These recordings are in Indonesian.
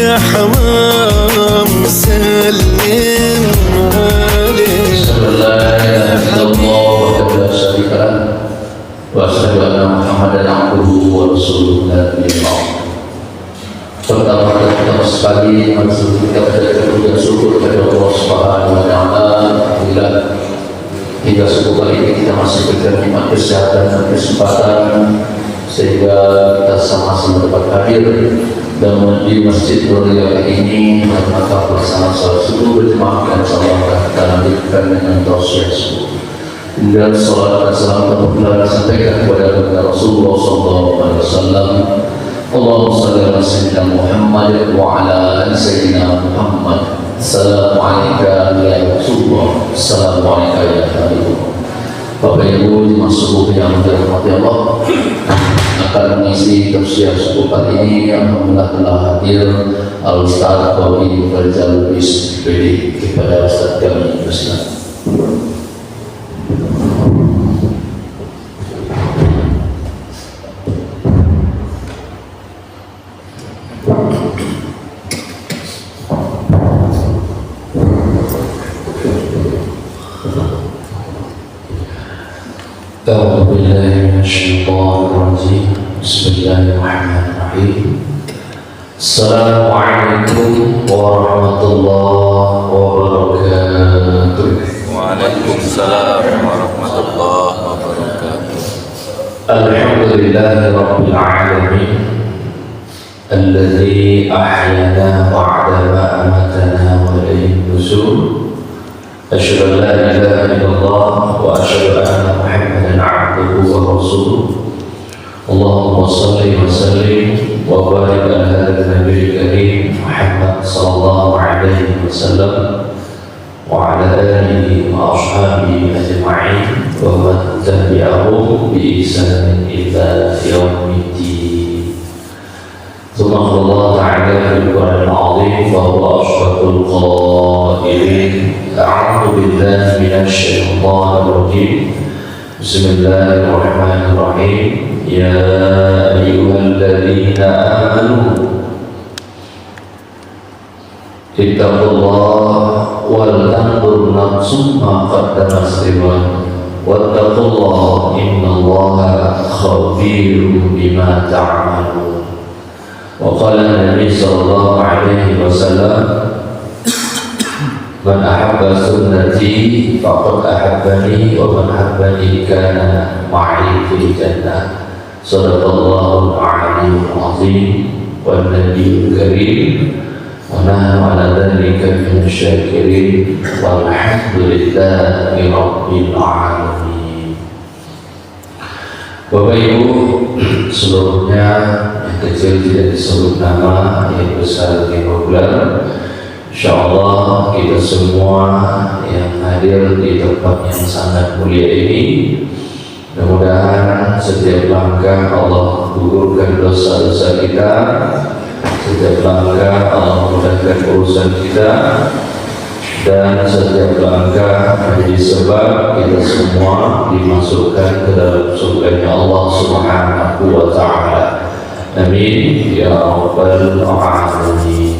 يا حمام سلم عليه. أشهد أن لا إله إلا الله وحده لا شريك له وأشهد أن محمدا عبده ورسوله لا نبي بعده. Pertama sekali kita bersyukur dan syukur kepada Allah Subhanahu wa taala. Alhamdulillah hingga subuh kali ini kita masih diberikan nikmat kesehatan dan kesempatan sehingga kita sama-sama dapat hadir dan di Masjid Nurul ini dan maka bersama salat subuh berjemaah dan salat kita lanjutkan dengan tausiah subuh. Dan salat dan salam terpulang disampaikan kepada Rasulullah SAW. Allahumma salli ala sayyidina Muhammad wa ala ali sayyidina Muhammad. Assalamualaikum ya Rasulullah. Assalamualaikum ya Habibullah. Bapak Ibu jemaah subuh yang dirahmati Allah, akan mengisi tausiah subuh kali ini alhamdulillah telah hadir Al-Ustaz Bawi Farizal Lubis PD kepada Ustaz kami Ustaz. أعوذ بالله من الشيطان الرجيم بسم الله الرحمن الرحيم السلام عليكم ورحمة الله وبركاته. وعليكم السلام ورحمة الله وبركاته. الحمد لله رب العالمين الذي أحيانا بعدما أماتنا وإليه النشور. أشهد أن لا إله إلا الله وأشهد أن محمدا عبده ورسوله. اللهم صل وسلم وبارك على هذا النبي الكريم محمد صلى الله عليه وسلم وعلى آله وأصحابه أجمعين ومن تبعهم بإحسان إلى يوم الدين. ثم الله تعالى في القرآن العظيم وهو أشرف القائلين أعوذ بالله من الشيطان الرجيم بسم الله الرحمن الرحيم يا أيها الذين آمنوا اتقوا الله ولتنظر نفس ما قدمت لغد واتقوا الله إن الله خبير بما تعملون. وقال النبي صلى الله عليه وسلم من أحب سنتي فقد أحبني ومن أحبني كان معي في الجنة. صدق الله العلي العظيم والنبي الكريم ونحن على ذلك من الشاكرين والحمد لله رب العالمين. Bapak Ibu seluruhnya, yang kecil tidak disebut nama, yang besar tidak populer. InsyaAllah kita semua yang hadir di tempat yang sangat mulia ini, mudah-mudahan setiap langkah Allah gugurkan dosa-dosa kita, setiap langkah Allah mudahkan urusan kita, dan setiap langkah menjadi sebab kita semua dimasukkan ke dalam surganya Allah Subhanahu wa ta'ala. Amin ya rabbal alamin.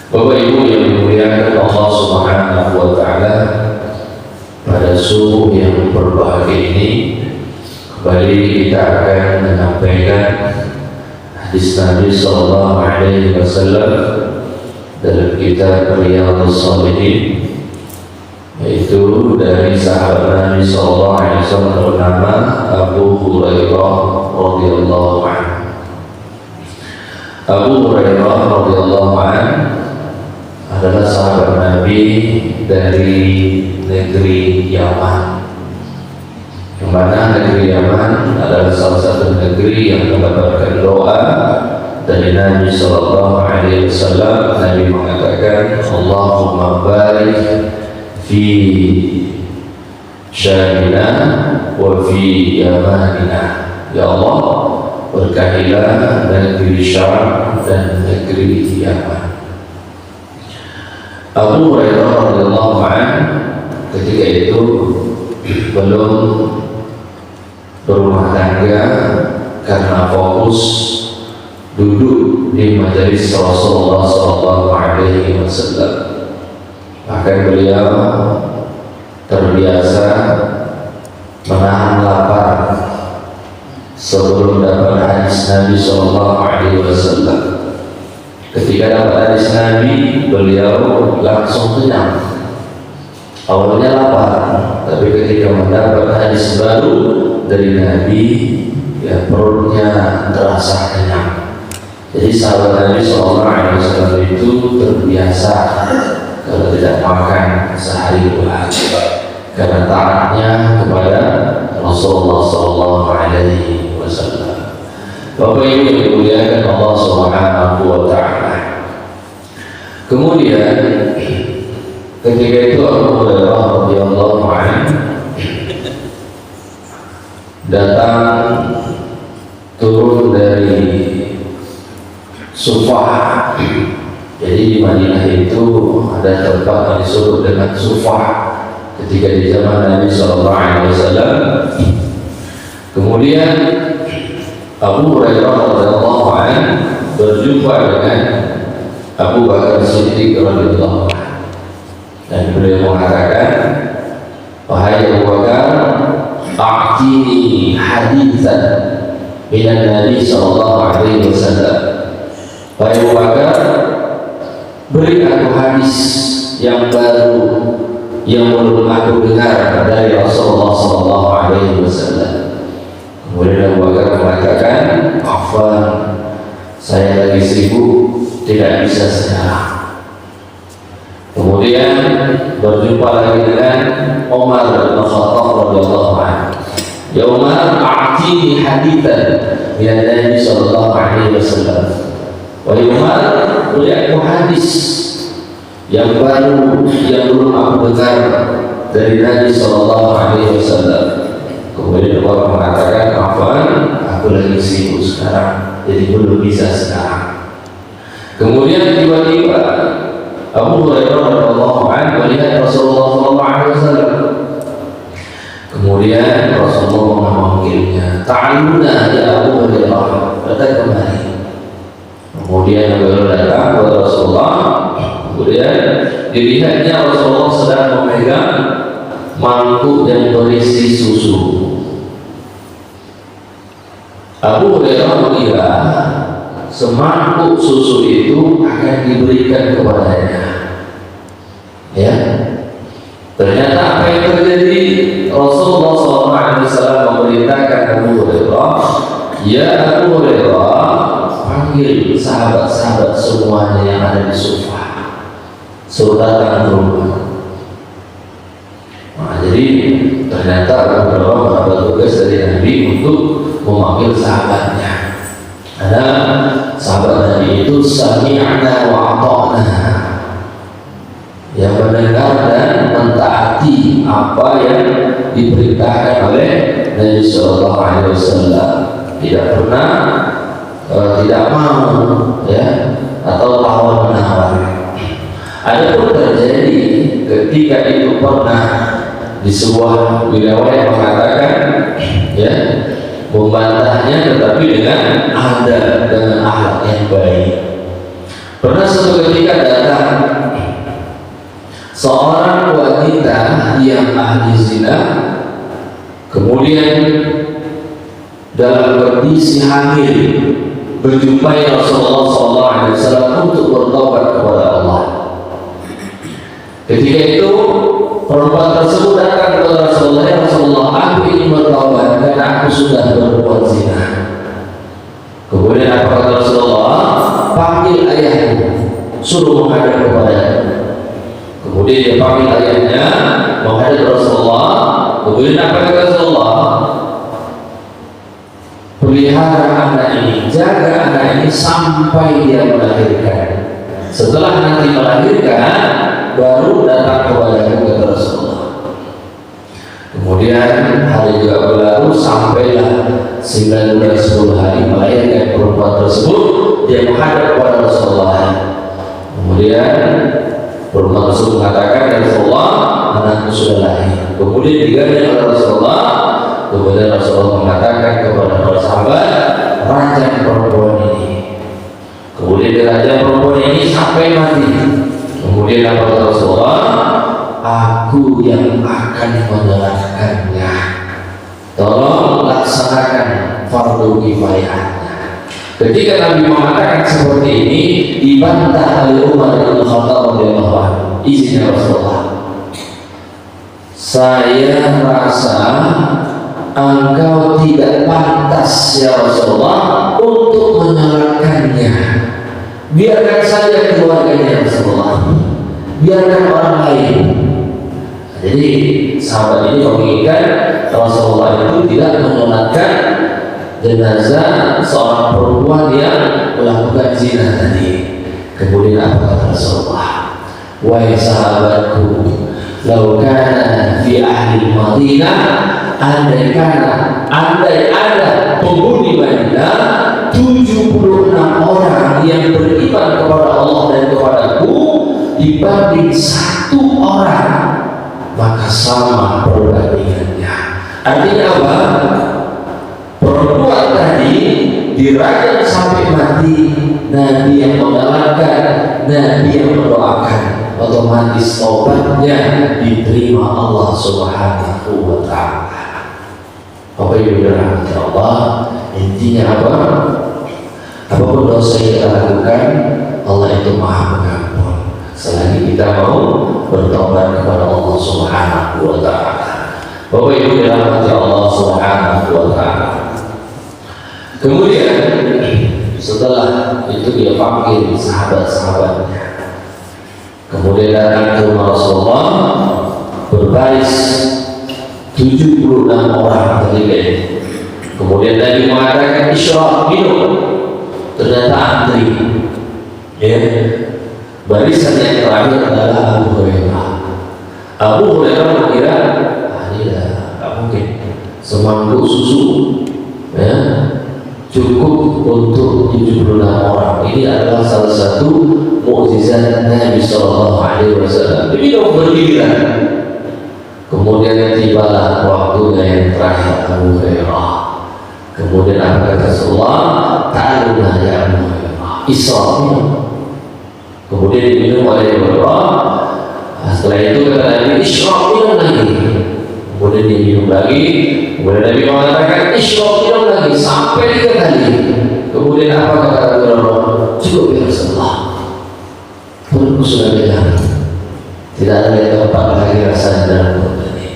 Bapak Ibu yang dimuliakan Allah Subhanahu wa ta'ala, pada subuh yang berbahagia ini kembali kita akan menyampaikan hadis Nabi sallallahu alaihi wasallam dalam kitab Riyadhus Shalihin, yaitu dari sahabat Nabi sallallahu alaihi wasallam bernama Abu Hurairah radhiyallahu anhu. Abu Hurairah radhiyallahu anhu adalah sahabat Nabi dari negeri Yaman, yang mana negeri Yaman adalah salah satu negeri yang mendapatkan doa dari Nabi Sallallahu Alaihi Wasallam. Nabi mengatakan, Allahumma barik fi syamina wa fi yamanina. Ya Allah, berkahilah negeri Syam dan negeri Yaman. Abu Hurairah radhiyallahu anhu ketika itu belum berumah tangga karena fokus duduk di majelis Rasulullah SAW. Bahkan beliau terbiasa menahan lapar sebelum dapat hadis Nabi SAW. Ketika dapat hadis Nabi, beliau langsung kenyang. Awalnya lapar, tapi ketika mendapat hadis baru dari Nabi, ya perutnya terasa kenyang. Jadi sahabat Nabi SAW itu terbiasa kalau tidak makan sehari dua hari karena taatnya kepada Rasulullah SAW. Bapak Ibu yang dimuliakan Allah Subhanahu wa Ta'ala. Kemudian ketika itu Abu Hurairah radhiyallahu anhu datang turun dari Sufah. Jadi di Madinah itu ada tempat yang disebut dengan Sufah ketika di zaman Nabi SAW. Kemudian Abu Hurairah radhiyallahu anhu berjumpa dengan Abu Bakar Siddiq radhiyallahu anhu, dan beliau mengatakan, wahai Abu Bakar, a'tini haditsan minan Nabi sallallahu alaihi wasallam. Wahai Abu Bakar, beri aku hadis yang baru yang belum aku dengar dari Rasulullah sallallahu alaihi wasallam. Kemudian Abu Bakar mengatakan, afwan, saya lagi sibuk, tidak bisa sekarang. Kemudian berjumpa lagi dengan Umar bin Khattab radhiyallahu anhu. Ya Umar, a'tini haditsan min Nabi sallallahu alaihi wasallam. Wahai Umar, beri aku hadis yang baru yang belum aku dengar dari Nabi sallallahu alaihi wasallam. Kemudian Umar mengatakan, afwan, aku lagi sibuk sekarang, jadi belum bisa sekarang. Kemudian tiba-tiba Abu Hurairah radhiyallahu anhu melihat Rasulullah sallallahu alaihi wasallam. Kemudian Rasulullah memanggilnya, ta'aluna ya Abu Hurairah, datang kemari. Kemudian beliau datang kepada Rasulullah. Kemudian dilihatnya Rasulullah sedang memegang mangkuk yang berisi susu. Abu Hurairah mengira semangkuk susu itu akan diberikan kepadanya. Ya, ternyata apa yang terjadi? Rasulullah SAW memerintahkan Abu Hurairah, ya Abu Hurairah, panggil sahabat-sahabat semuanya yang ada di Sufah, suruh datang ke rumah. Nah, jadi ternyata Abu Hurairah mendapat tugas dari Nabi untuk memanggil sahabatnya. Ada sahabat Nabi itu sami'na wa ata'na, yang mendengar dan mentaati apa yang diperintahkan oleh Nabi Sallallahu Alaihi Wasallam. Tidak pernah tidak mau, ya, atau tawar menawar. Ada pun terjadi ketika itu pernah di sebuah wilayah mengatakan, ya, membantahnya tetapi dengan adab, dengan akhlak yang baik. Pernah suatu ketika datang seorang wanita yang ahli zina, kemudian dalam kondisi hamil berjumpai Rasulullah SAW untuk bertobat kepada Allah. Ketika itu perempuan tersebut datang kepada Rasulullah, ya Rasulullah, aku ingin bertobat karena aku sudah berbuat zina. Kemudian apa kata Rasulullah? Panggil ayahmu, suruh menghadap kepadanya. Kemudian dia panggil ayahnya, menghadap Rasulullah. Kemudian apa kata Rasulullah? Pelihara anak ini, jaga anak ini sampai dia melahirkan. Setelah nanti melahirkan, baru datang kepada kata Rasulullah. Kemudian hari juga berlalu, sampailah 9 bulan 10 hari melahirkan perempuan tersebut. Dia menghadap kepada Rasulullah. Kemudian perempuan tersebut mengatakan, ya Rasulullah, anakku sudah lahir. Kemudian digandeng oleh Rasulullah. Kemudian Rasulullah mengatakan kepada para sahabat, rajam perempuan ini. Kemudian derajat perempuan ini sampai mati. Kemudian apa kata Rasulullah? Aku yang akan menjalankannya. Tolong laksanakan fardu kifayahnya. Ketika Nabi mengatakan seperti ini, dibantah oleh Umar bin Khattab radhiyallahu anhu. Izinnya Rasulullah, saya rasa engkau tidak pantas ya Rasulullah untuk menjalankannya. Biarkan saja keluarganya Rasulullah, biarkan orang lain. Jadi sahabat ini menginginkan Rasulullah itu tidak menyolatkan jenazah seorang perempuan yang melakukan zina tadi. Kemudian apa kata Rasulullah? Wahai sahabatku, lau kana fi ahli Madinah, andai ada penghuni Madinah 76 orang yang beriman kepada Allah dan kepadaku dibanding 1 orang, maka sama perbandingannya. Artinya apa? Perempuan tadi dirajam sampai mati, Nabi yang mengamalkan, Nabi yang mendoakan, otomatis obatnya diterima Allah Subhanahu wa ta'ala. Bapak Ibu dirahmati Allah, intinya apa? Apapun dosa yang kita lakukan, Allah itu Maha Pengampun selagi kita mau bertobat kepada Allah Subhanahu wa ta'ala. Bapak Ibu dirahmati Allah Subhanahu wa ta'ala. Kemudian setelah itu dia panggil sahabat-sahabatnya. Kemudian datang ke Rasulullah, berbaris 76 orang terlibat. Kemudian Nabi mengatakan isyraq, minum. Ternyata antri. Ya. Barisan yang terakhir adalah Abu Hurairah. Abu Hurairah mengira, ini tidak mungkin semangkuk susu, ya, cukup untuk 76 orang. Ini adalah salah satu mukjizat Nabi Sallallahu Alaihi Wasallam. Ini dong bergiliran. Kemudian tibalah waktunya yang terakhir Abu Hurairah. Kemudian apa kata Rasulullah? Ta'aluna ya Abu Hurairah, israf. Kemudian diminum oleh Abu Hurairah. Setelah itu kata Nabi, israf, minum lagi. Kemudian diminum lagi. Kemudian Nabi mengatakan israf, minum lagi sampai 3 kali. Kemudian apa kata Abu Hurairah? Cukup ya Rasulullah, perutku sudah bilang, tidak ada yang tempat lagi rasanya dalam perut ini.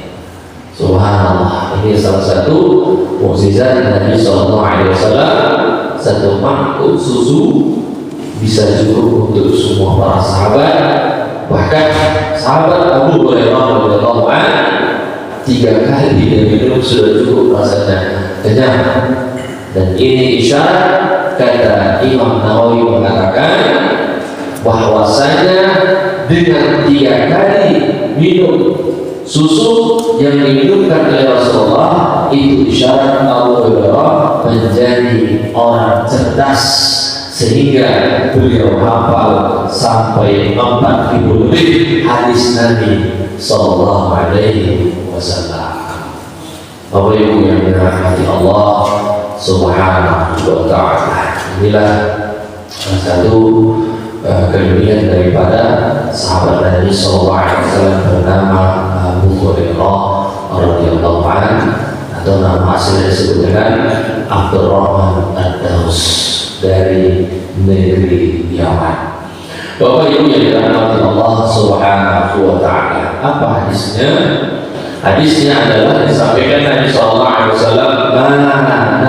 Subhanallah, ini salah satu mukjizat Nabi Sallallahu Alaihi Wasallam. 1 mangkuk susu bisa cukup untuk semua para sahabat. Bahkan sahabat Abu Hurairah radhiyallahu anhu 3 kali dia minum sudah cukup rasanya kenyang. Dan ini isyarat, kata Imam Nawawi mengatakan bahwasanya dengan 3 kali minum susu yang diminumkan oleh Rasulullah, itu isyarat Abu Hurairah menjadi orang cerdas sehingga beliau hafal sampai 4000 lebih hadis Nabi Sallallahu Alaihi Wasallam. Bapak Ibu yang dirahmati Allah Subhanahu wa ta'ala, inilah satu kelebihan daripada sahabat Nabi Sallallahu Alaihi Wasallam bernama Abu Hurairah radhiyallahu anhu, atau nama aslinya disebut dengan Abdurrahman Ad-Daus dari negeri Yaman. Bapak Ibu yang dirahmati Allah Subhanahu wa ta'ala, apa hadisnya? Hadisnya adalah disampaikan Nabi Sallallahu Alaihi Wasallam, mana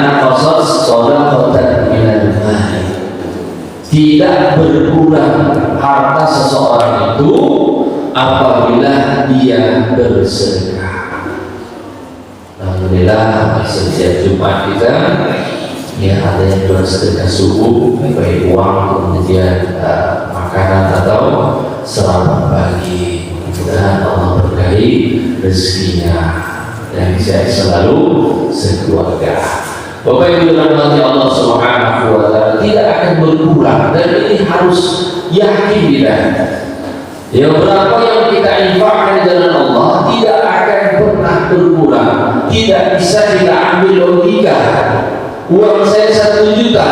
naqasat sadaqatan minal mali, tidak berkurang harta seseorang itu apabila dia bersedekah. Alhamdulillah, setiap Jumat kita ya ada yang bersedekah subuh, baik uang kemudian makanan atau sarapan pagi. Mudah-mudahan Allah berkahi rezekinya dan bisa selalu sekeluarga. Bapak Ibu dirahmati Allah Subhanahu wa ta'ala, tidak akan berkurang, dan ini harus yakin kita. Yang berapa yang kita infakkan di jalan Allah tidak akan pernah berkurang. Tidak bisa kita ambil logika. Uang saya 1 juta,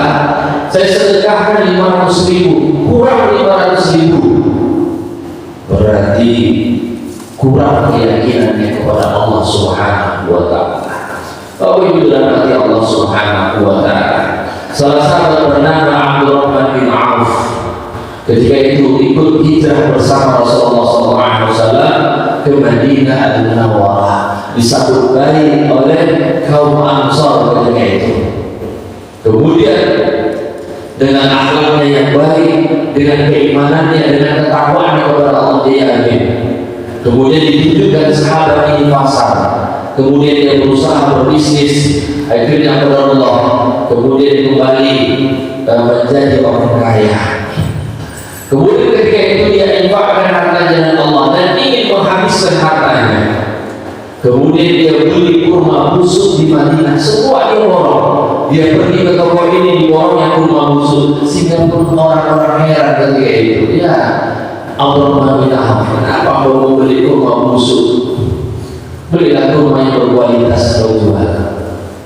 saya sedekahkan 500.000, kurang 500.000, berarti kurang keyakinannya kepada Allah Subhanahu wa Ta'ala. Oh, itu berarti Allah Subhanahu wa Ta'ala. Salah satu bernama Abdurrahman bin Auf, ketika itu ikut hijrah bersama Rasulullah SAW ke Madinah Al-Munawwarah, disambut baik oleh kaum Ansar ketika itu. Kemudian dengan akhlaknya yang baik, dengan keimanannya, dengan ketakwaannya kepada Allah, dia yakin. Kemudian ditunjukkan sahabat ini pasar, kemudian dia berusaha berbisnis, akhirnya Allah, kemudian kembali menjadi orang kaya. Kemudian ketika itu dia infakkan hartanya Allah dan ingin menghabiskan hartanya. Kemudian dia beli kurma busuk di Madinah, semua dia borong. Dia pergi ke toko ini, diborongnya kurma busuk, sehingga pun orang-orang heran ketika itu. Ya, Abdurrahman bin Auf, kenapa kau mau beli kurma busuk? Belilah kurma yang berkualitas kau jual.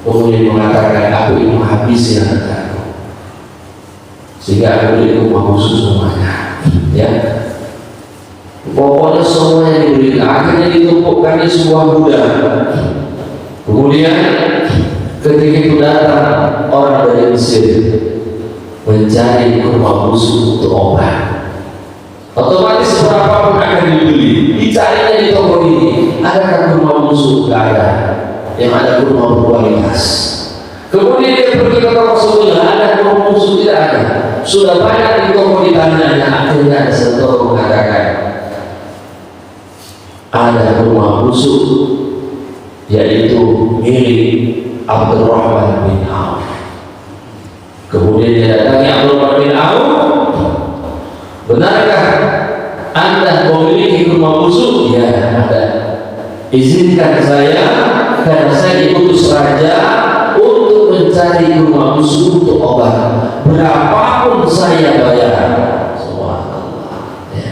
Kemudian mengatakan, aku ingin menghabisi hartaku, sehingga aku beli kurma busuk semuanya. Ya, pokoknya semuanya diberikan, akhirnya ditumpukkan di sebuah gudang. Kemudian ketika itu datang orang dari Mesir mencari kurma busuk untuk obat. Otomatis berapapun akan dibeli, dicarinya di toko ini. Adakah kurma busuk? Tidak ada. Yang ada kurma berkualitas. Kemudian dia pergi ke toko sebelah, ada kurma busuk? Tidak ada. Sudah banyak di toko ditanya, akhirnya ada satu toko mengatakan ada kurma busuk, yaitu milik Abdurrahman bin Auf. Kemudian dia datangi Abdurrahman bin Auf, benarkah Anda memiliki kurma busuk? Ya, ada. Izinkan saya, karena saya diutus raja untuk mencari kurma busuk untuk obat. Berapapun saya bayar. Subhanallah. Ya.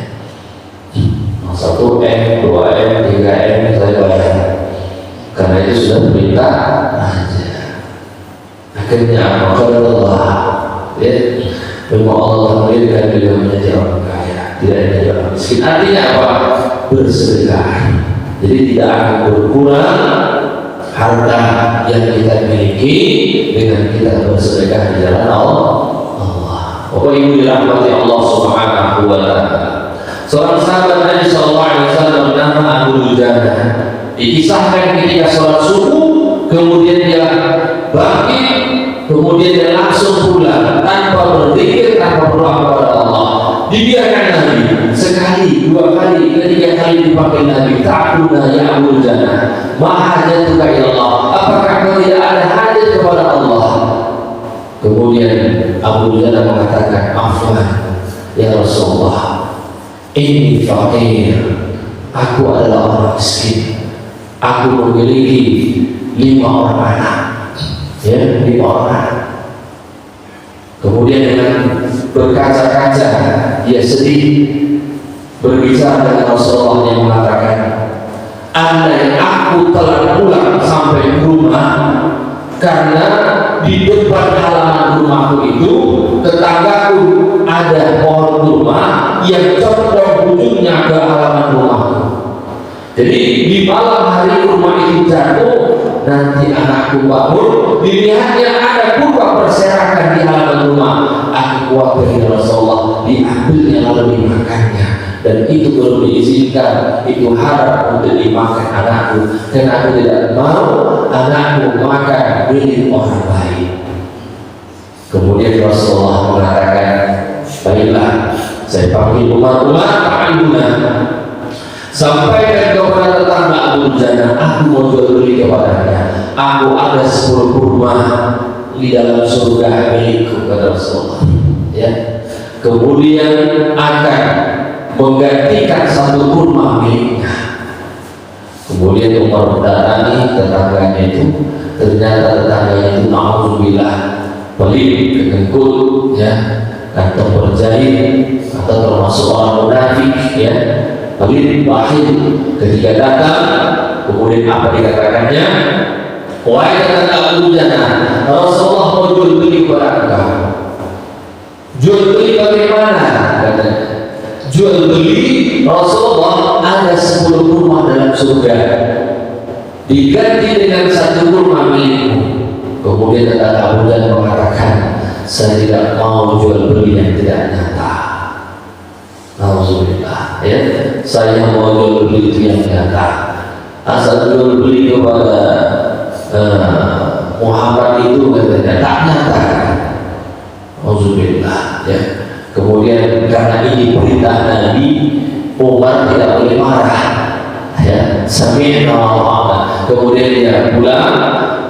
1M, 2M, 3M saya bayar. Karena itu sudah perintah raja. Akhirnya Allah, ya, memang Allah menjadikan beliau menjadi orang kaya, tidak menjadi orang miskin. Artinya apa? Bersedekah. Jadi tidak akan berkurang harta yang kita miliki dengan kita bersedekah di jalan Allah. Bapak Ibu dirahmati Allah Subhanahu wa Ta'ala. Seorang sahabat Nabi sallallahu alaihi wasallam bernama Abu Dujana, dikisahkan ketika sholat subuh, kemudian dia bangkit, kemudian dia langsung pulang tanpa berzikir, tanpa berdoa kepada Allah. Dibiarkan Nabi sekali, 2 kali, 3 kali dipakai Nabi. Ta'buna ya Abu Dujana, ma hajatuka ila Allah, apakah kau tidak ada hajat kepada Allah? Kemudian Abu Dujana mengatakan, afwan ya Rasulullah, ini fakir, aku adalah orang miskin, aku memiliki 5 orang anak, ya, 5 orang anak. Kemudian dengan berkaca-kaca dia sedih berbicara dengan Rasulullah yang mengatakan, andai aku telah pulang sampai ke rumah, karena di depan halaman rumahku itu tetanggaku ada pohon kurma yang condong ujungnya ke halaman rumahku. Jadi di malam hari kurma itu jatuh, nanti anakku bangun, dilihatnya ada kurma berserakan di halaman rumah. Aku khawatir ya Rasulullah, diambilnya lalu dimakannya, dan itu belum diizinkan, itu haram untuk dimakan anakku, dan aku tidak mau anakku makan milik orang lain. Kemudian Rasulullah mengatakan, baiklah, saya panggil Umar ta'aluna, sampaikan kepada tetangga Abu Dujana, aku mau jual beli kepadanya, aku ada 10 kurma di dalam surga milikku, kata Rasulullah. Ya. Kemudian akan menggantikan 1 kurma miliknya. Kemudian Umar mendatangi tetangganya itu, ternyata tetangganya itu na'udzubillah pelit, kekengkut, ya, kantong berjahit, atau termasuk orang munafik, ya, pelit, bakhil. Ketika datang, kemudian apa dikatakannya? Wahai kata Abu Jana, Rasulullah mau jual beli kepada engkau. Jual beli bagaimana? Katanya, jual beli Rasulullah ada 10 rumah dalam surga, diganti dengan 1 rumah milikmu. Kemudian kata Abu Jana mengatakan, saya tidak mau jual beli yang tidak nyata. Alhamdulillah, ya, saya mau jual beli itu yang nyata. Asal jual beli kepada Muhammad itu katanya tak nyata. Alhamdulillah, ya. Kemudian karena ini perintah Nabi, Umar tidak boleh marah, ya. Sami'na wa ata'na. Kemudian dia pulang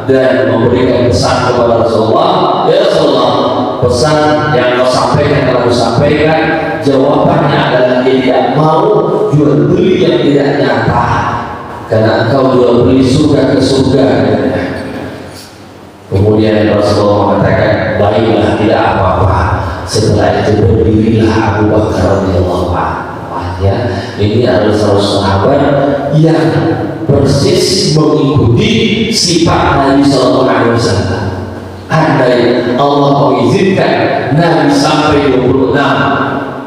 dan memberikan pesan kepada Rasulullah, ya Rasulullah, pesan yang kau sampaikan telah kau sampaikan. Jawabannya adalah dia tidak mau jual beli yang tidak nyata, karena engkau jual beli surga ke surga. Kemudian Rasulullah mengatakan, baiklah, tidak apa-apa. Setelah itu berdirilah Abu Bakar radhiyallahu anhu. Ya, ini adalah salah sahabat yang persis mengikuti sifat Nabi Sallallahu Alaihi Wasallam. Andai Allah mengizinkan Nabi sampai 26,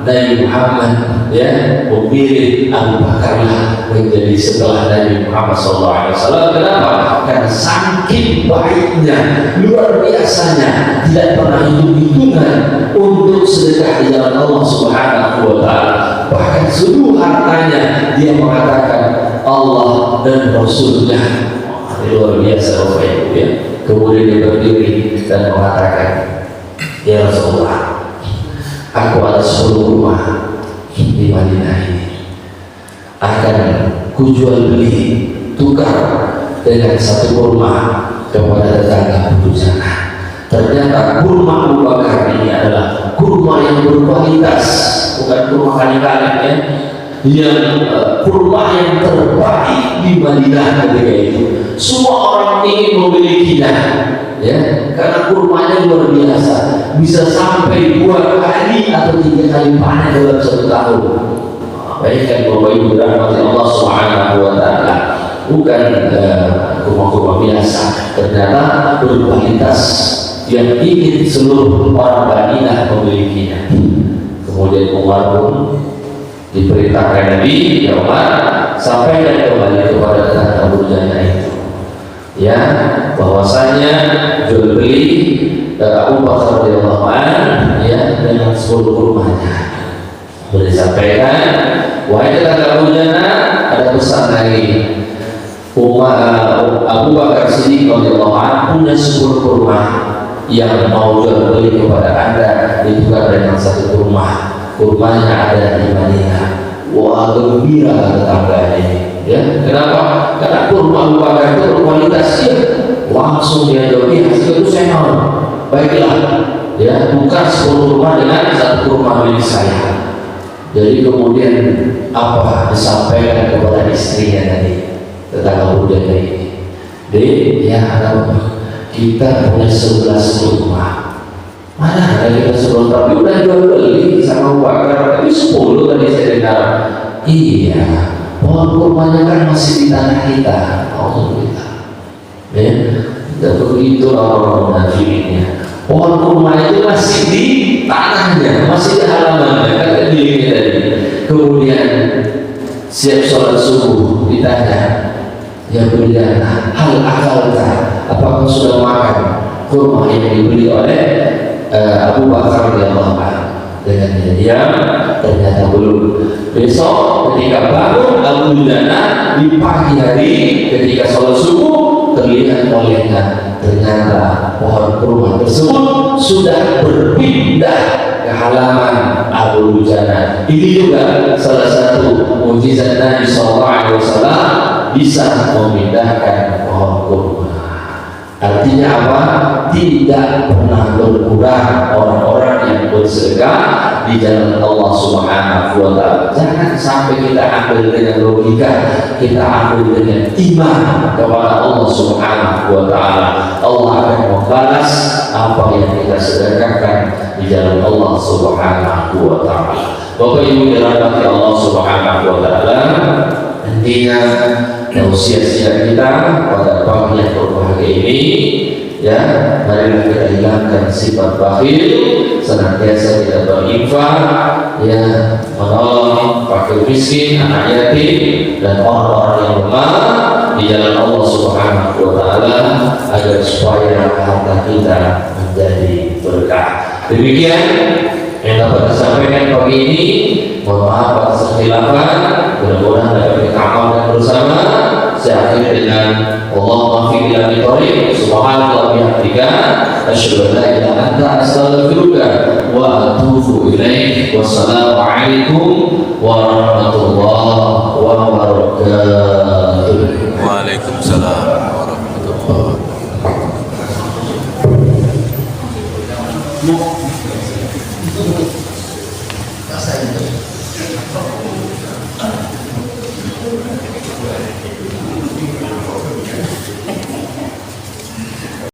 Nabi Muhammad, ya, memilih Abu Bakar menjadi setelah Nabi Muhammad SAW. Kenapa? Karena saking baiknya, luar biasanya, tidak pernah hitung-hitungan untuk sedekah di jalan Allah Subhanahu wa Ta'ala. Bahkan seluruh hartanya dia mengatakan Allah dan Rasulnya. Luar biasa Bapak Ibu, ya. Kemudian dia berdiri dan mengatakan, ya Rasulullah, aku ada 10 rumah di Madinah ini, akan kujual beli tukar dengan 1 kurma kepada tetangga Abu Jana. Ternyata kurma Abu Bakar ini adalah kurma yang berkualitas, bukan kurma kali-kali, ya, yang kurma yang terbaik di Madinah ketika itu. Semua orang ingin memilikinya, ya, karena kurmanya luar biasa, bisa sampai 2 kali atau 3 kali panen dalam 1 tahun. Baikkan Bapak Ibu dirahmati Allah Subhanahu wa Ta'ala, bukan kurma-kurma biasa, ternyata berkualitas yang ingin seluruh orang Madinah memilikinya. Kemudian Umar pun diperintahkan Nabi, ya Umar, sampaikan kembali kepada Abu Jana itu, ya, bahwasanya jual beli Abu Bakar radhiyallahu anhu, ya, dengan 10 rumahnya. Boleh sampaikan, wahai kata Abu Jana, ada pesan lagi. Abu Bakar Siddiq radhiyallahu anhu punya 10 rumah yang mau jual beli kepada Anda, ditukar dengan 1 rumah. Kurmanya ada di Madinah. Wah, gembira tetangga ini, ya. Kenapa? Karena kurma Abu Bakar itu berkualitas, ya. Langsung dia jawab, ya, itu saya mau. Baiklah, ya, tukar 10 rumah dengan 1 kurma milik saya. Jadi kemudian apa disampaikan kepada istrinya tadi, tetangga Abu Jana ini, Dek, ya, kita punya 11 rumah. Mana ada kita 10, tapi udah jual beli sama Abu Bakar, tapi 10 tadi saya dengar. Iya, pohon kurmanya kan masih di tanah kita. Alhamdulillah, ya, dan begitu orang munafiknya. Pohon kurma itu masih di tanahnya, masih di halamannya, kata dirinya tadi. Kemudian siap sholat subuh, ditanya, ya beliau, hal akalkah, apakah sudah makan kurma yang dibeli oleh Abu Bakar radhiyallahu anhu? Dengan dia diam, ternyata belum. Besok ketika bangun Abu Jana di pagi hari ketika sholat subuh, terlihat olehnya ternyata pohon kurma tersebut sudah berpindah ke halaman Abu Jana. Ini juga salah satu mukjizat Nabi SAW, bisa memindahkan pohon kurma. Artinya apa? Tidak pernah berkurang orang-orang yang bersedekah di jalan Allah Subhanahu wa Ta'ala. Jangan sampai kita ambil dengan logika, kita ambil dengan iman kepada Allah Subhanahu wa Ta'ala. Allah akan membalas apa yang kita sedekahkan di jalan Allah Subhanahu wa Ta'ala. Bapak Ibu dirahmati Allah Subhanahu wa Ta'ala, intinya usia-usia kita pada pagi yang berbahagia ini, ya, marilah kita hilangkan sifat bakhil, senantiasa kita berinfak, ya, menolong fakir miskin, anak yatim, dan orang-orang yang lemah di jalan Allah Subhanahu wa Ta'ala, agar supaya harta kita menjadi berkah. Demikian yang dapat disampaikan pagi ini. Mohon maaf atas kekhilafan, mudah-mudahan dapat kita amalkan bersama. Saya akhiri dengan Allahumma fi ila biqarim subhanallah bihamdika asyhadu an la ilaha illa anta astaghfiruka wa atubu ilaik. Wassalamu alaikum warahmatullahi wabarakatuh. Waalaikumsalam warahmatullahi wabarakatuh.